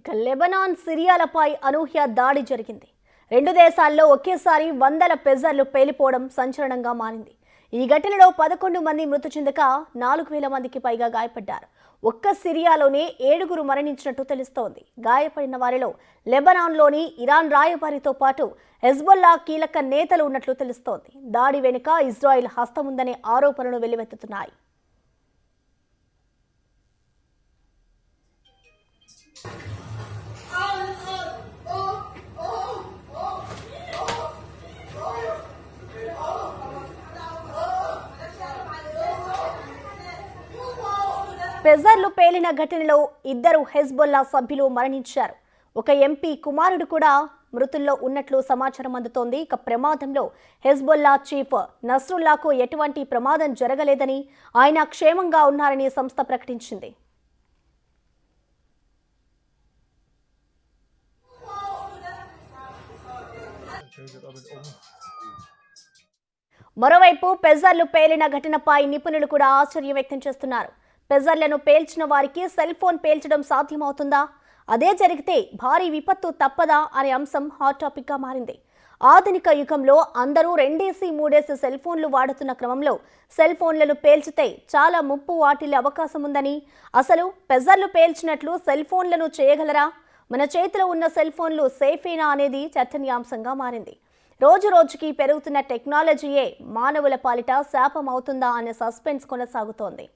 ఇక లెబనాన్ సిరియాలపై అనూహ్య దాడి జరిగింది. రెండు దేశాల్లో ఒకేసారి వందల పెజర్లు పేలిపోవడం సంచలనంగా మారింది. ఈ ఘటనలో 11 మంది మృతి చెందగా 4,000 మందికి పైగా గాయపడ్డారు. ఒక్క సిరియాలోనే 7గురు మరణించినట్టు తెలుస్తోంది. గాయపడిన వారిలో లెబనాన్లోని ఇరాన్ రాయబారితో పాటు హెజ్బొల్లా కీలక నేతలు ఉన్నట్లు తెలుస్తోంది. దాడి వెనుక ఇజ్రాయెల్ హస్తముందనే ఆరోపణలు వెల్లువెత్తుతున్నాయి. పెజర్లు పేలిన ఘటనలో 2 హెజ్బొల్లా సభ్యులు మరణించారు. ఒక ఎంపీ కుమారుడు కూడా మృతుల్లో ఉన్నట్లు సమాచారం అందుతోంది. ఇక ప్రమాదంలో హెజ్బొల్లా చీఫ్ నస్రుల్లాకు ఎటువంటి ప్రమాదం జరగలేదని, ఆయన క్షేమంగా ఉన్నారని సంస్థ ప్రకటించింది. మరోవైపు పెజర్లు పేలిన ఘటనపై నిపుణులు కూడా ఆశ్చర్యం వ్యక్తం చేస్తున్నారు. పెజర్లను పేల్చిన వారికి సెల్ ఫోన్ పేల్చడం సాధ్యమవుతుందా? అదే జరిగితే భారీ విపత్తు తప్పదా అనే అంశం హాట్ టాపిక్ గా మారింది. ఆధునిక యుగంలో అందరూ 2-3 సెల్ ఫోన్లు వాడుతున్న క్రమంలో సెల్ ఫోన్లను పేల్చితే చాలా ముప్పు వాటిల్లే అవకాశం ఉందని, అసలు పెజర్లు పేల్చినట్లు సెల్ ఫోన్లను చేయగలరా? మన చేతిలో ఉన్న సెల్ ఫోన్లు సేఫేనా అనేది చర్చనీయాంశంగా మారింది. రోజు రోజుకి పెరుగుతున్న టెక్నాలజీయే మానవుల పాలిట శాపం అవుతుందా అనే సస్పెన్స్ కొనసాగుతోంది.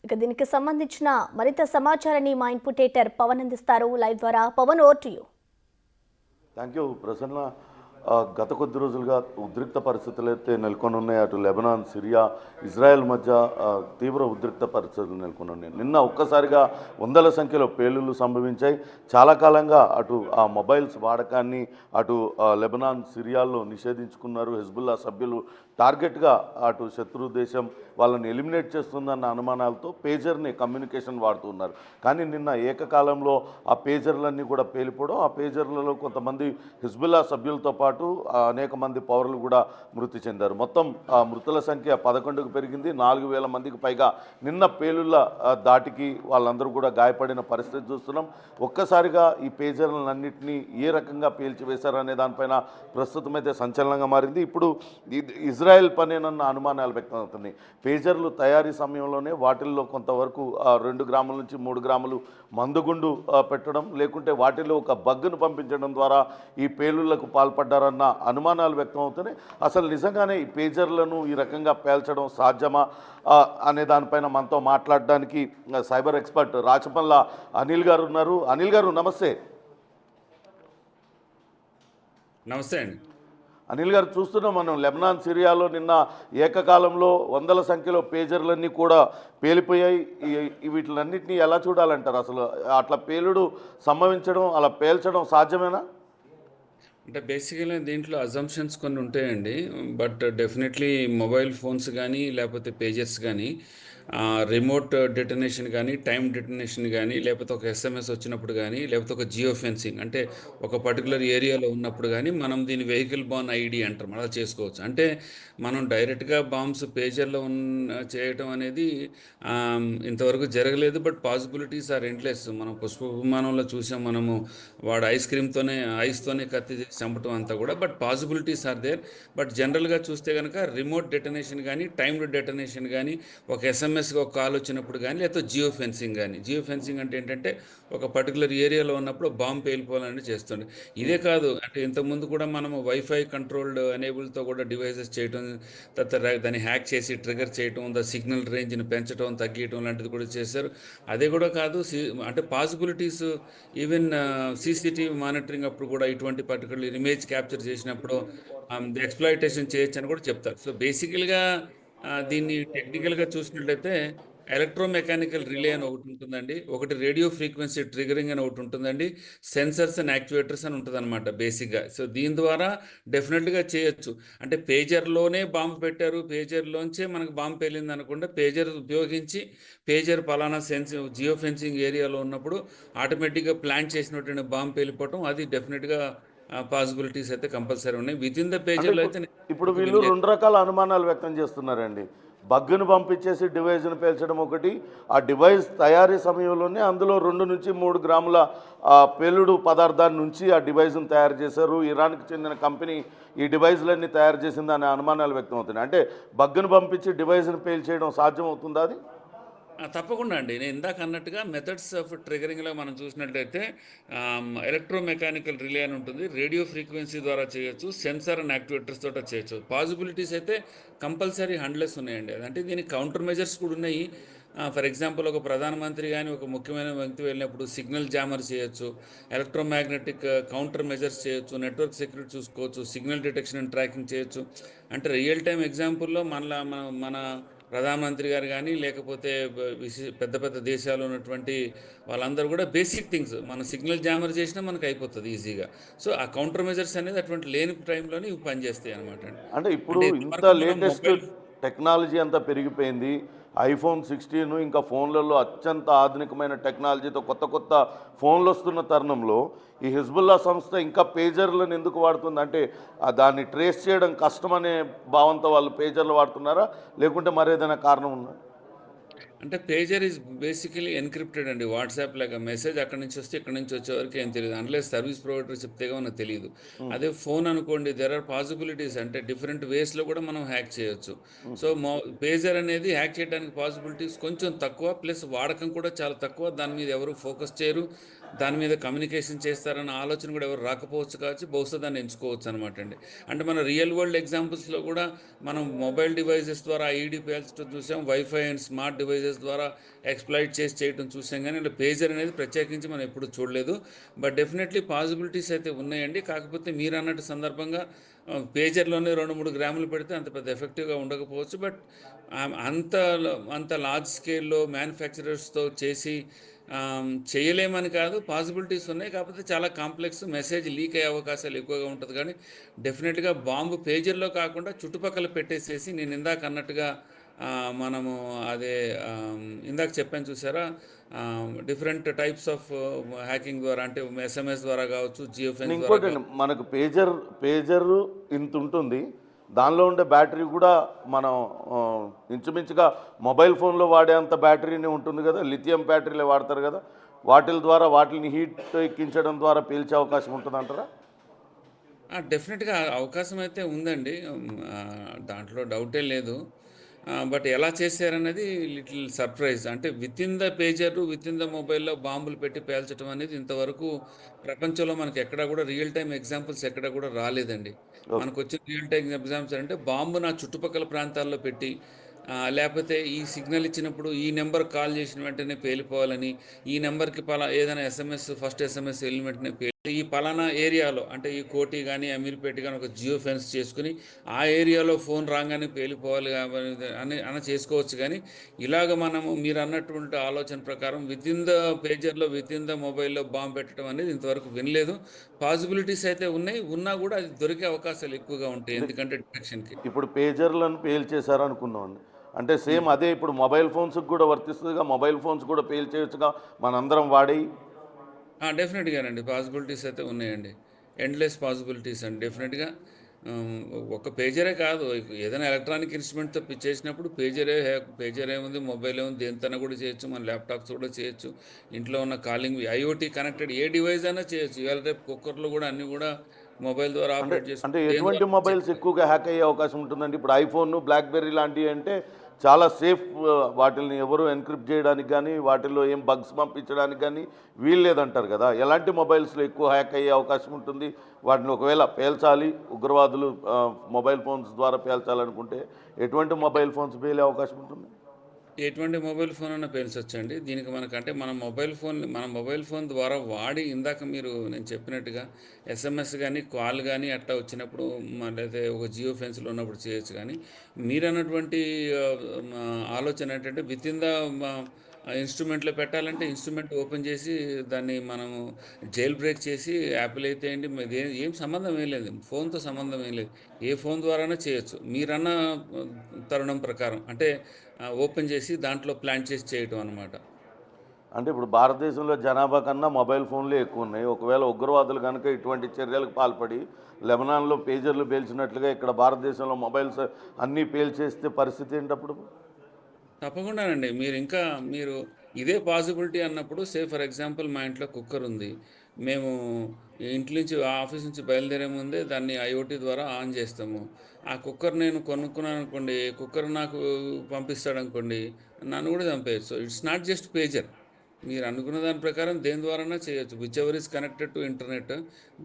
ఇక దీనికి సంబంధించిన మరింత సమాచారాన్ని మా ఇన్పుట్ ఎడిటర్ పవన్ అందిస్తారు లైవ్ ద్వారా. Pavan, over to you. Thank you Prasanna. గత కొద్ది రోజులుగా ఉద్రిక్త పరిస్థితులు అయితే నెలకొని ఉన్నాయి. అటు లెబనాన్, సిరియా, ఇజ్రాయెల్ మధ్య తీవ్ర ఉద్రిక్త పరిస్థితులు నెలకొని ఉన్నాయి. నిన్న ఒక్కసారిగా వందల సంఖ్యలో పేలుళ్లు సంభవించాయి. చాలా కాలంగా అటు ఆ మొబైల్స్ వాడకాన్ని అటు లెబనాన్, సిరియాల్లో నిషేధించుకున్నారు. హెజ్బుల్లా సభ్యులు టార్గెట్గా అటు శత్రు దేశం వాళ్ళని ఎలిమినేట్ చేస్తుందన్న అనుమానాలతో పేజర్ని కమ్యూనికేషన్ వాడుతున్నారు. కానీ నిన్న ఏకకాలంలో ఆ పేజర్లన్నీ కూడా పేలిపోవడం, ఆ పేజర్లలో కొంతమంది హిజ్బుల్లా సభ్యులతో పాటు అనేక మంది పౌరులు కూడా మృతి చెందారు. మొత్తం మృతుల సంఖ్య 11కు పెరిగింది. 4,000 మందికి పైగా నిన్న పేలుళ్ల దాటికి వాళ్ళందరూ కూడా గాయపడిన పరిస్థితి చూస్తున్నాం. ఒక్కసారిగా ఈ పేజర్లన్నింటినీ ఏ రకంగా పేల్చివేశారనే దానిపైన ప్రస్తుతం అయితే సంచలనంగా మారింది. ఇప్పుడు ఇజ్రాయెల్ పనేనన్న అనుమానాలు వ్యక్తం అవుతున్నాయి. పేజర్లు తయారీ సమయంలోనే వాటిల్లో కొంతవరకు 2 గ్రాముల నుంచి 3 గ్రాములు మందుగుండు పెట్టడం, లేకుంటే వాటిల్లో ఒక బగ్గును పంపించడం ద్వారా ఈ పేలుళ్లకు పాల్పడ్డారన్న అనుమానాలు వ్యక్తం అవుతున్నాయి. అసలు నిజంగానే ఈ పేజర్లను ఈ రకంగా పేల్చడం సాధ్యమా అనే దానిపైన మనతో మాట్లాడడానికి సైబర్ ఎక్స్పర్ట్ రాచపల్ల అనిల్ గారు ఉన్నారు. అనిల్ గారు, నమస్తే. నమస్తే అండి. అనిల్ గారు, చూస్తున్నాం మనం లెబనాన్, సిరియాలో నిన్న ఏకకాలంలో వందల సంఖ్యలో పేజర్లన్నీ కూడా పేలిపోయాయి. వీటిలన్నింటినీ ఎలా చూడాలంటారు? అసలు అట్లా పేలుడు సంభవించడం, అలా పేల్చడం సాధ్యమేనా? అంటే బేసికల్గా దీంట్లో అజంప్షన్స్ కొన్ని ఉంటాయండి. బట్ డెఫినెట్లీ మొబైల్ ఫోన్స్ కానీ లేకపోతే పేజెస్ కానీ రిమోట్ డెటనేషన్ కానీ, టైం డెటనేషన్ కానీ, లేకపోతే ఒక ఎస్ఎంఎస్ వచ్చినప్పుడు కానీ, లేకపోతే ఒక జియో ఫెన్సింగ్ అంటే ఒక పర్టికులర్ ఏరియాలో ఉన్నప్పుడు కానీ మనం దీని వెహికల్ బాన్ ఐడి అంటాం, అలా చేసుకోవచ్చు. అంటే మనం డైరెక్ట్గా బాంబ్స్ పేజర్లో చేయటం అనేది ఇంతవరకు జరగలేదు. But possibilities are endless. మనం పుష్ప విమానంలో చూసాం, మనము వాడు ఐస్తోనే కత్తి చంపటం అంతా కూడా. But possibilities are there. But జనరల్గా చూస్తే కనుక రిమోట్ డెటనేషన్ కానీ, టైమ్డ్ డెటనేషన్ కానీ, ఒక ఎస్ఎంఎస్కి ఒక కాల్ వచ్చినప్పుడు కానీ, లేకపోతే జియో ఫెన్సింగ్ కానీ. జియో ఫెన్సింగ్ అంటే ఏంటంటే ఒక పర్టికులర్ ఏరియాలో ఉన్నప్పుడు బాంబు పేలిపోవాలని చేస్తుంది. ఇదే కాదు, అంటే ఇంతకుముందు కూడా మనము వైఫై కంట్రోల్డ్ ఎనేబుల్తో కూడా డివైసెస్ చేయటం, తర్వాత దాన్ని హ్యాక్ చేసి ట్రిగర్ చేయటం, ద సిగ్నల్ రేంజ్ని పెంచడం, తగ్గించడం లాంటిది కూడా చేశారు. అదే కూడా కాదు, అంటే పాసిబిలిటీస్ ఈవెన్ సీసీటీవీ మానిటరింగ్ అప్పుడు కూడా ఇటువంటి పర్టికులర్ ఇమేజ్ క్యాప్చర్ చేసినప్పుడు ఎక్స్ప్లాయిటేషన్ చేయొచ్చు అని కూడా చెప్తారు. సో బేసికల్గా దీన్ని టెక్నికల్గా చూసినట్లయితే ఎలక్ట్రోమెకానికల్ రిలే అని ఒకటి ఉంటుందండి, ఒకటి రేడియో ఫ్రీక్వెన్సీ ట్రిగరింగ్ అని ఒకటి ఉంటుందండి, సెన్సర్స్ అండ్ యాక్చువేటర్స్ అని ఉంటుంది అనమాట బేసిక్గా. సో దీని ద్వారా డెఫినెట్గా చేయొచ్చు. అంటే పేజర్లోనే బాంబు పెట్టారు, పేజర్లోంచే మనకు బాంబు పేలింది అనకుండా పేజర్ ఉపయోగించి పేజర్ పలానా జియో ఫెన్సింగ్ ఏరియాలో ఉన్నప్పుడు ఆటోమేటిక్గా ప్లాన్ చేసినటువంటి బాంబు పేలిపోవటం, అది డెఫినెట్గా పాసిబిలిటీస్ అయితే కంపల్సరీ ఉన్నాయి. విత్ ఇన్ ద అంటే పేజర్లో ఇప్పుడు అయితే నేను ఇప్పుడు వరకు వీళ్ళు వినలేదు. 2 రకాల అనుమానాలు వ్యక్తం చేస్తున్నారండి. బగ్గును పంపించేసి డివైస్‌ని పేల్చడం ఒకటి, ఆ డివైస్ తయారీ సమయంలోనే అందులో 2-3 గ్రాముల పేలుడు పదార్థాన్ని ఉంచి ఆ డివైస్‌ని తయారు చేశారు. ఇరాన్‌కి చెందిన కంపెనీ ఈ డివైస్‌లన్నీ తయారు చేసిందనే అనుమానాలు వ్యక్తమవుతున్నాయి. అంటే బగ్గును పంపించి డివైస్‌ని పేల్చేయడం సాధ్యమవుతుందా అది? తప్పకుండా అండి. నేను ఇందాక అన్నట్టుగా మెథడ్స్ ఆఫ్ ట్రిగరింగ్‌లో మనం చూసినట్లయితే ఎలక్ట్రోమెకానికల్ రిలే అని ఉంటుంది. రేడియో ఫ్రీక్వెన్సీ ద్వారా చేయొచ్చు. సెన్సార్ అండ్ యాక్యుయేటర్స్ తోట చేయొచ్చు. పాసిబిలిటీస్ అయితే కంపల్సరీ హండ్లెస్ ఉన్నాయండి. అంటే దీనికి కౌంటర్ మెజర్స్ కూడా ఉన్నాయి. ఫర్ ఎగ్జాంపుల్ ఒక ప్రధానమంత్రి గాని, ఒక ముఖ్యమైన వ్యక్తి వెళ్ళినప్పుడు సిగ్నల్ జామర్ చేయొచ్చు. ఎలక్ట్రోమాగ్నెటిక్ కౌంటర్ మెజర్స్ చేయొచ్చు. నెట్వర్క్ సెక్యూరిటీ చూసుకోవచ్చు. సిగ్నల్ డిటెక్షన్ అండ్ ట్రాకింగ్ చేయొచ్చు. అంటే రియల్ టైమ్ ఎగ్జాంపుల్‌లో మన ప్రధానమంత్రి గారు కానీ, లేకపోతే పెద్ద పెద్ద దేశాల్లో ఉన్నటువంటి వాళ్ళందరూ కూడా బేసిక్ థింగ్స్ మన సిగ్నల్ జామర్ చేసినా మనకు అయిపోతుంది ఈజీగా. సో ఆ కౌంటర్ మెజర్స్ అనేది అటువంటి లేని టైంలోనే ఇవి పనిచేస్తాయి అనమాట అండి. అంటే ఇప్పుడు అంటే ఇంత ఇంతవరకు మనం లేటెస్ట్ మొబైల్ టెక్నాలజీ అంతా పెరిగిపోయింది. ఐఫోన్ 16 ఇంకా ఫోన్లలో అత్యంత ఆధునికమైన టెక్నాలజీతో కొత్త కొత్త ఫోన్లు వస్తున్న తరుణంలో ఈ హిజ్బుల్లా సంస్థ ఇంకా పేజర్లను ఎందుకు వాడుతుంది? అంటే దాన్ని ట్రేస్ చేయడం కష్టమనే భావంతో వాళ్ళు పేజర్లు వాడుతున్నారా? లేకుంటే మరేదైనా కారణం ఉందా? అంటే పేజర్ ఈజ్ బేసికలీ ఎన్క్రిప్టెడ్ అండి. వాట్సాప్ లాగా మెసేజ్ అక్కడి నుంచి వస్తే ఇక్కడి నుంచి వచ్చే వరకు ఏం తెలియదు. అన్లెస్ సర్వీస్ ప్రొవైడర్ చెప్తేగా మనకు తెలియదు. అదే ఫోన్ అనుకోండి, దెర్ ఆర్ పాసిబిలిటీస్, అంటే డిఫరెంట్ వేస్లో కూడా మనం హ్యాక్ చేయొచ్చు. సో పేజర్ అనేది హ్యాక్ చేయడానికి పాసిబిలిటీస్ కొంచెం తక్కువ, ప్లస్ వాడకం కూడా చాలా తక్కువ. దాని మీద ఎవరు ఫోకస్ చేయరు, దాని మీద కమ్యూనికేషన్ చేస్తారన్న ఆలోచన కూడా ఎవరు రాకపోవచ్చు, కావచ్చు బహుశా దాన్ని ఎంచుకోవచ్చు అనమాట అండి. అంటే మన రియల్ వరల్డ్ ఎగ్జాంపుల్స్లో కూడా మనం మొబైల్ డివైజెస్ ద్వారా ఐఈడి పేల్చడం చూసాం, వైఫై అండ్ స్మార్ట్ డివైజెస్ ద్వారా ఎక్స్ప్లాయిట్ చేసి చేయడం చూసాం, కానీ అంటే పేజర్ అనేది ప్రత్యేకించి మనం ఎప్పుడు చూడలేదు. బట్ డెఫినెట్లీ పాసిబిలిటీస్ అయితే ఉన్నాయండి. కాకపోతే మీరు అన్నట్టు సందర్భంగా పేజర్లోనే 2-3 గ్రాములు పెడితే అంత పెద్ద ఎఫెక్టివ్గా ఉండకపోవచ్చు. బట్ అంత అంత లార్జ్ స్కేల్లో మ్యానుఫ్యాక్చరర్స్తో చేసి చేయలేమని కాదు, పాసిబిలిటీస్ ఉన్నాయి. కాకపోతే చాలా కాంప్లెక్స్, మెసేజ్ లీక్ అయ్యే అవకాశాలు ఎక్కువగా ఉంటుంది. కానీ డెఫినెట్గా బాంబు పేజర్లో కాకుండా చుట్టుపక్కల పెట్టేసేసి నేను ఇందాక అన్నట్టుగా మనము అదే ఇందాక చెప్పాను చూసారా, డిఫరెంట్ టైప్స్ ఆఫ్ హ్యాకింగ్ ద్వారా, అంటే ఎస్ఎంఎస్ ద్వారా కావచ్చు, జియో అండ్ ఫెన్స్ ద్వారా ఇంకోటండి, కావచ్చు. మనకు పేజర్ ఇంత ఉంటుంది. దానిలో ఉండే బ్యాటరీ కూడా మనం ఆ, ఇంచుమించుగా మొబైల్ ఫోన్లో వాడేంత బ్యాటరీనే ఉంటుంది కదా, లిథియం బ్యాటరీలే వాడతారు కదా. వాటిల ద్వారా వాటిని హీట్ ఎక్కించడం ద్వారా పేల్చే అవకాశం ఉంటుందంటారా? డెఫినెట్గా అవకాశం అయితే ఉందండి. దాంట్లో డౌటే లేదు. బట్ ఎలా చేశారనేది లిటిల్ సర్ప్రైజ్. అంటే with in the pager, with in the మొబైల్లో బాంబులు పెట్టి పేల్చడం అనేది ఇంతవరకు ప్రపంచంలో మనకి ఎక్కడా కూడా రియల్ టైమ్ ఎగ్జాంపుల్స్ ఎక్కడా కూడా రాలేదండి. ఓకే. మనకు వచ్చిన రియల్ టైమ్ ఎగ్జాంపుల్స్ అంటే బాంబు నా చుట్టుపక్కల ప్రాంతాల్లో పెట్టి లేకపోతే ఈ సిగ్నల్ ఇచ్చినప్పుడు ఈ నెంబర్ కాల్ చేసిన వెంటనే పేలిపోవాలని, ఈ నెంబర్కి ఏదైనా ఎస్ఎంఎస్, ఫస్ట్ ఎస్ఎంఎస్ వెళ్ళిన వెంటనే ఈ పలానా ఏరియాలో, అంటే ఈ కోటి కానీ అమీర్పేట కానీ ఒక జియో ఫెన్స్ చేసుకుని ఆ ఏరియాలో ఫోన్ రాగానే పేలిపోవాలి అని చేసుకోవచ్చు. కానీ ఇలాగ మనము మీరు అన్నటువంటి ఆలోచన ప్రకారం విత్ ఇన్ ద పేజర్లో, విత్ ఇన్ ద మొబైల్లో బాంబు పెట్టడం అనేది ఇంతవరకు వినలేదు. పాసిబిలిటీస్ అయితే ఉన్నాయి, ఉన్నా కూడా అది దొరికే అవకాశాలు ఎక్కువగా ఉంటాయి, అంటే ఎందుకంటే డిటెక్షన్కి. ఇప్పుడు పేజర్లను పేల్చేశారు అనుకుందామండి. అంటే సేమ్ అదే ఇప్పుడు మొబైల్ ఫోన్స్కి కూడా వర్తిస్తుందిగా, మొబైల్ ఫోన్స్ కూడా పేల్చేయచ్చుగా మనందరం వాడేయి. డెఫినెట్గానండి, పాసిబిలిటీస్ అయితే ఉన్నాయండి. ఎండ్లెస్ పాసిబిలిటీస్ అండి డెఫినెట్గా. ఒక పేజరే కాదు, ఏదైనా ఎలక్ట్రానిక్ ఇన్స్ట్రుమెంట్తో చేసినప్పుడు పేజర్ ఏముంది, మొబైల్ ఏముంది, దేనితోనే కూడా చేయొచ్చు, మన ల్యాప్టాప్స్ కూడా చేయొచ్చు, ఇంట్లో ఉన్న కాలింగ్ ఐఓటీ కనెక్టెడ్ ఏ డివైస్ అయినా చేయొచ్చు. ఇవాళ రేపు కుక్కర్లు కూడా అన్నీ కూడా మొబైల్ ద్వారా అంటే ఆపరేట్ అంటే చేసుకుంటూ దేని ఎటువంటి ద్వారా మొబైల్స్ చేయొచ్చు. ఎక్కువగా హ్యాక్ అయ్యే అవకాశం ఉంటుందండి? ఇప్పుడు ఐఫోన్, బ్లాక్బెర్రీ లాంటివి అంటే చాలా సేఫ్. వాటిని ఎవరు ఎన్క్రిప్ట్ చేయడానికి కానీ, వాటిల్లో ఏం బగ్స్ పంపించడానికి కానీ వీల్లేదంటారు కదా. ఎలాంటి మొబైల్స్లో ఎక్కువ హ్యాక్ అయ్యే అవకాశం ఉంటుంది? వాటిని ఒకవేళ పేల్చాలి, ఉగ్రవాదులు మొబైల్ ఫోన్స్ ద్వారా పేల్చాలనుకుంటే ఎటువంటి మొబైల్ ఫోన్స్ పేలే అవకాశం ఉంటుంది? ఎటువంటి మొబైల్ ఫోన్ అన్నా పేల్చొచ్చండి. దీనికి మనకంటే మన మొబైల్ ఫోన్ ద్వారా వాడి ఇందాక నేను చెప్పినట్టుగా ఎస్ఎంఎస్ గానీ, కాల్ గానీ అట్లా వచ్చినప్పుడు లేతే ఒక జియో ఫెన్స్‌లో ఉన్నప్పుడు చేయొచ్చు గానీ, మీరన్నటువంటి ఆలోచన ఏంటంటే వితిన్ ద ఇన్‌స్ట్రుమెంట్‌లో పెట్టాలంటే ఇన్‌స్ట్రుమెంట్ ఓపెన్ చేసి దాన్ని మనము జైల్ బ్రేక్ చేసి యాపిల్ అయితే ఏంటి ఏం సంబంధం ఏం లేదు. ఫోన్‌తో సంబంధం ఏం లేదు. ఏ ఫోన్ ద్వారానా చేయొచ్చు. మీరన్న తరుణం ప్రకారం అంటే ఓపెన్ చేసి దాంట్లో ప్లాన్ చేసి చేయటం అనమాట. అంటే ఇప్పుడు భారతదేశంలో జనాభా కన్నా మొబైల్ ఫోన్లే ఎక్కువ ఉన్నాయి. ఒకవేళ ఉగ్రవాదులు కనుక ఇటువంటి చర్యలకు పాల్పడి లెబనాన్‌లో పేజర్లు పేల్చినట్లుగా ఇక్కడ భారతదేశంలో మొబైల్స్ అన్నీ పేల్చేస్తే పరిస్థితి ఏంటప్పుడు? తప్పకుండానండి. మీరు ఇదే పాసిబిలిటీ అన్నప్పుడు ఫర్ ఎగ్జాంపుల్ మా ఇంట్లో కుక్కర్ ఉంది. మేము ఇంటి నుంచి ఆఫీస్ నుంచి బయలుదేరే ముందే దాన్ని ఐఓటీ ద్వారా ఆన్ చేస్తాము. ఆ కుక్కర్ నేను కొనుక్కున్నాననుకోండి, కుక్కర్ నాకు పంపిస్తాడనుకోండి, నన్ను కూడా చంపేయచ్చు. So, it's not just pager. మీరు అనుకున్న దాని ప్రకారం దేని ద్వారానా చేయొచ్చు. Whichever is connected to internet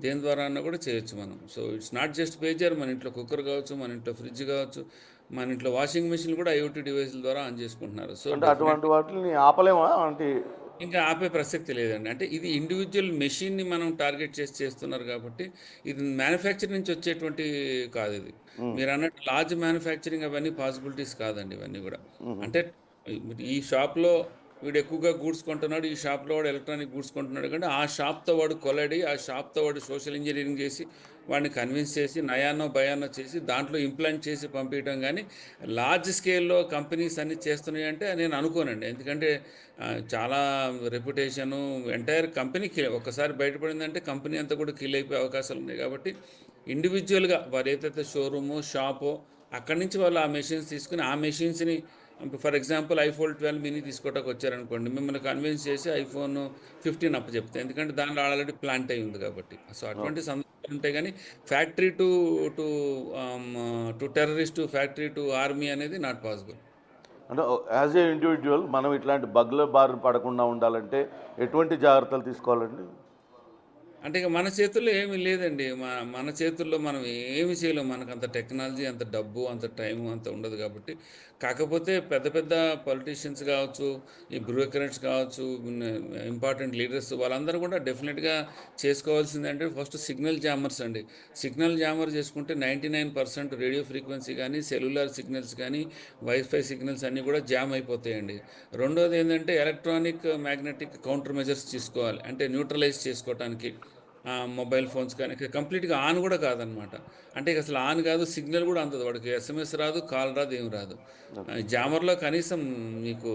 దేని ద్వారా అన్నా కూడా చేయొచ్చు మనం. So, it's not just pager. మన ఇంట్లో కుక్కర్ కావచ్చు, మన ఇంట్లో ఫ్రిడ్జ్ కావచ్చు, మన ఇంట్లో వాషింగ్ మెషిన్ కూడా ఐఓటీ డివైస్‌ల ద్వారా ఆన్ చేసుకుంటున్నారు. సో, అంటే డెఫినెట్ అటువంటి వాటిని ఆపలేమా? అంటే ఇంకా ఆపే ప్రసక్తి లేదండి. అంటే ఇది ఇండివిడ్యువల్ మెషిన్‌ని మనం టార్గెట్ చేసి చేస్తున్నారు కాబట్టి, ఇది మ్యానుఫ్యాక్చర్ నుంచి వచ్చేటువంటి కాదిది. మీరన్నట్టు లార్జ్ మ్యానుఫ్యాక్చరింగ్ అవన్నీ పాసిబిలిటీస్ కాదండి ఇవన్నీ గూడా. అంటే ఈ షాప్‌లో వీడు ఎక్కువగా గూడ్స్ కొంటున్నాడు. ఈ షాప్‌లో వాడు ఎలక్ట్రానిక్ గూడ్స్ కొంటున్నాడు కంటే, ఆ షాప్‌తో వాడు కొలడి, ఆ షాప్‌తో వాడు సోషల్ ఇంజినీరింగ్ చేసి, వాడిని కన్విన్స్ చేసి, నయానో భయానో చేసి, దాంట్లో ఇంప్లాంట్ చేసి పంపియటం గానీ, లార్జ్ స్కేల్‌లో కంపెనీస్ అన్నీ చేస్తున్నాయంటే నేను అనుకోనండి. ఎందుకంటే చాలా రెప్యుటేషను ఎంటైర్ కంపెనీ ఒక్కసారి బయటపడిందంటే కంపెనీ అంతా కూడా కిల్ అయిపోయే అవకాశాలు ఉన్నాయి కాబట్టి ఇండివిజువల్గా వారు ఏదైతే షోరూమో షాపో అక్కడి నుంచి వాళ్ళు ఆ మెషిన్స్ తీసుకుని ఆ మెషిన్స్ని ఫర్ ఎగ్జాంపుల్ ఐఫోన్ 12 మినీ తీసుకోవడానికి వచ్చారనుకోండి మిమ్మల్ని కన్విన్స్ చేసి ఐఫోన్ 15 అప్పచెప్తే ఎందుకంటే దానిలో ఆల్రెడీ ప్లాంట్ అయి ఉంది కాబట్టి సో అటువంటి సందర్భాలు ఉంటాయి కానీ factory to to terrorist factory to army అనేది నాట్ పాసిబుల్. అంటే యాజ్ ఏ ఇండివిజువల్ మనం ఇట్లాంటి బగ్ల బారిన పడకుండా ఉండాలంటే ఎటువంటి జాగ్రత్తలు తీసుకోవాలండి? అంటే ఇక మన చేతుల్లో ఏమీ లేదండి. మన చేతుల్లో మనం ఏమి చేయలేం. మనకంత టెక్నాలజీ, అంత డబ్బు, అంత టైము అంత ఉండదు కాబట్టి. కాకపోతే పెద్ద పెద్ద పొలిటీషియన్స్ కావచ్చు, ఈ బ్యూరోక్రాట్స్ కావచ్చు, ఇంపార్టెంట్ లీడర్స్ వాళ్ళందరూ కూడా డెఫినెట్‌గా చేసుకోవాల్సిందంటే ఫస్ట్ సిగ్నల్ జామర్స్ అండి. సిగ్నల్ జామర్ చేసుకుంటే 99% రేడియో ఫ్రీక్వెన్సీ గానీ, సెల్యులార్ సిగ్నల్స్ గానీ, వైఫై సిగ్నల్స్ అన్నీ కూడా జామ్ అయిపోతాయండి. రెండోది ఏందంటే ఎలక్ట్రానిక్, మ్యాగ్నెటిక్ కౌంటర్ మెజర్స్ తీసుకోవాలి. అంటే న్యూట్రలైజ్ చేసుకోవటానికి. మొబైల్ ఫోన్స్ కానీ కంప్లీట్‌గా ఆన్ కూడా కాదనమాట. అంటే ఇక అసలు ఆన్ కాదు, సిగ్నల్ కూడా అందదు. వాడికి ఎస్ఎంఎస్ రాదు, కాల్ రాదు, ఏమి రాదు. జామర్‌లో కనీసం మీకు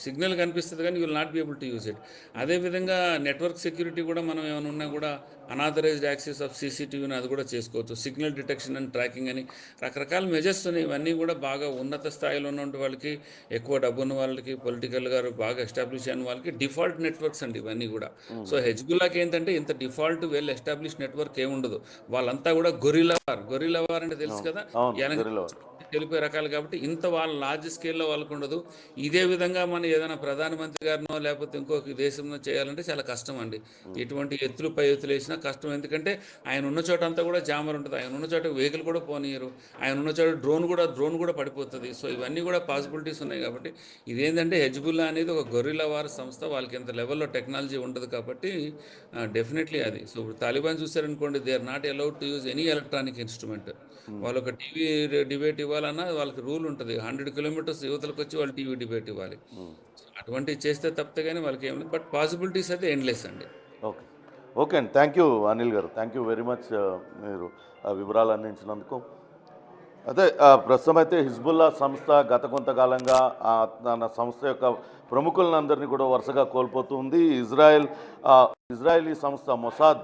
సిగ్నల్ కనిపిస్తది కానీ you will not be able to use it. అదేవిధంగా నెట్వర్క్ సెక్యూరిటీ కూడా మనం ఏమైనా ఉన్నా కూడా అనాథరైజ్డ్ యాక్సెస్ ఆఫ్ సీసీటీవీని అది కూడా చేసుకోవచ్చు. సిగ్నల్ డిటెక్షన్ అండ్ ట్రాకింగ్ అని రకరకాల మెజర్స్ ఉన్నాయి. ఇవన్నీ కూడా బాగా ఉన్నత స్థాయిలో ఉన్నటువంటి వాళ్ళకి, ఎక్కువ డబ్బున్న వాళ్ళకి, పొలిటికల్‌గా బాగా ఎస్టాబ్లిష్ అయిన వాళ్ళకి డిఫాల్ట్ నెట్వర్క్స్ అండి ఇవన్నీ కూడా. సో హెజ్బుల్లాకి ఏంటంటే ఇంత డిఫాల్ట్ వెల్ ఎస్టాబ్లిష్ నెట్వర్క్ ఏముండదు. వాళ్ళంతా కూడా గొరిల్లా వార్ అంటే తెలుసు కదా! అవును. ఎనక గెరిల్లా. వెళ్ళిపోయే రకాలు కాబట్టి ఇంత వాళ్ళ లార్జ్ స్కేల్‌లో వాళ్ళకు ఉండదు. ఇదే విధంగా మనం ఏదైనా ప్రధానమంత్రి గారినో లేకపోతే ఇంకొక దేశంలో చేయాలంటే చాలా కష్టం అండి. ఎటువంటి ఎత్తులు పై ఎత్తులు వేసినా కష్టం. ఎందుకంటే ఆయన ఉన్న చోట అంతా కూడా జామర్ ఉంటుంది. ఆయన ఉన్న చోట వెహికల్ కూడా పోనీయరు. ఆయన ఉన్న చోట డ్రోన్ కూడా పడిపోతుంది. సో ఇవన్నీ కూడా పాసిబిలిటీస్ ఉన్నాయి కాబట్టి ఇదేంటంటే హెజ్బుల్లా అనేది ఒక గొరిల్లా వార్ సంస్థ. వాళ్ళకి ఇంత లెవెల్‌లో టెక్నాలజీ ఉండదు కాబట్టి డెఫినెట్లీ అది. సో ఇప్పుడు తాలిబాన్ చూసారనుకోండి they are not allowed to use any electronic instrument. వాళ్ళు ఒక టీవీ డిబేట్ ఇవ్వాలన్నా వాళ్ళకి రూల్ ఉంటుంది. 100 కిలోమీటర్స్ యువతలకు వచ్చి వాళ్ళు టీవీ డిబేట్ ఇవ్వాలి. అటువంటివి చేస్తే తప్పితే కానీ వాళ్ళకి ఏం లేదు. బట్ పాసిబిలిటీస్ అయితే ఎండ్‌లెస్ అండి. ఓకే. ఓకే అండి. థ్యాంక్ యూ అనిల్ గారు. థ్యాంక్ యూ వెరీ మచ్ మీరు వివరాలు అందించినందుకు. అదే ప్రస్తుతం అయితే హిజ్బుల్లా సంస్థ గత కొంతకాలంగా తన సంస్థ యొక్క ప్రముఖులందరినీ కూడా వరుసగా కోల్పోతూ ఉంది. ఇజ్రాయెలీ సంస్థ మొసాద్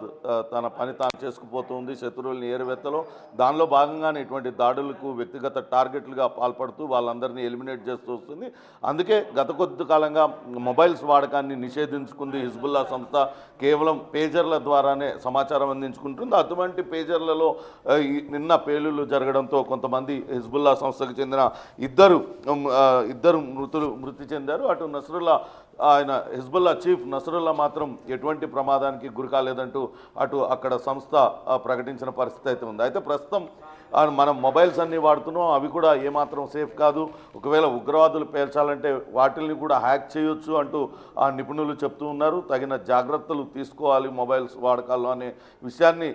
తన పని తాను చేసుకుపోతుంది శత్రువుల్ని ఏరువెత్తలో. దానిలో భాగంగానే ఇటువంటి దాడులకు వ్యక్తిగత టార్గెట్లుగా పాల్పడుతూ వాళ్ళందరినీ ఎలిమినేట్ చేస్తూ వస్తుంది. అందుకే గత కొద్ది కాలంగా మొబైల్స్ వాడకాన్ని నిషేధించుకుంది హిజ్బుల్లా సంస్థ. కేవలం పేజర్ల ద్వారానే సమాచారం అందించుకుంటుంది. అటువంటి పేజర్లలో నిన్న పేలుళ్లు జరగడంతో కొంతమంది హిజ్బుల్లా సంస్థకు చెందిన ఇద్దరు మృతి చెందారు. అటు నస్రుల్లా హిజ్బుల్లా చీఫ్ నస్రుల్లా మాత్రం ఎటువంటి ప్రమాదానికి గురి కాలేదంటూ అక్కడ సంస్థ ప్రకటించిన పరిస్థితి అయితే ఉంది. అయితే ప్రస్తుతం మనం మొబైల్స్ అన్నీ వాడుతున్నాం, అవి కూడా ఏమాత్రం సేఫ్ కాదు. ఒకవేళ ఉగ్రవాదులు పేల్చాలంటే వాటిల్ని కూడా హ్యాక్ చేయొచ్చు అంటూ నిపుణులు చెప్తూ ఉన్నారు. తగిన జాగ్రత్తలు తీసుకోవాలి మొబైల్స్ వాడకాల్లో అనే విషయాన్ని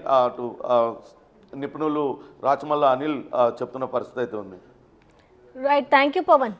నిపుణులు రాచమల్ల అనిల్ చెప్తున్న పరిస్థితి అయితే ఉంది. Right, thank you Pawan.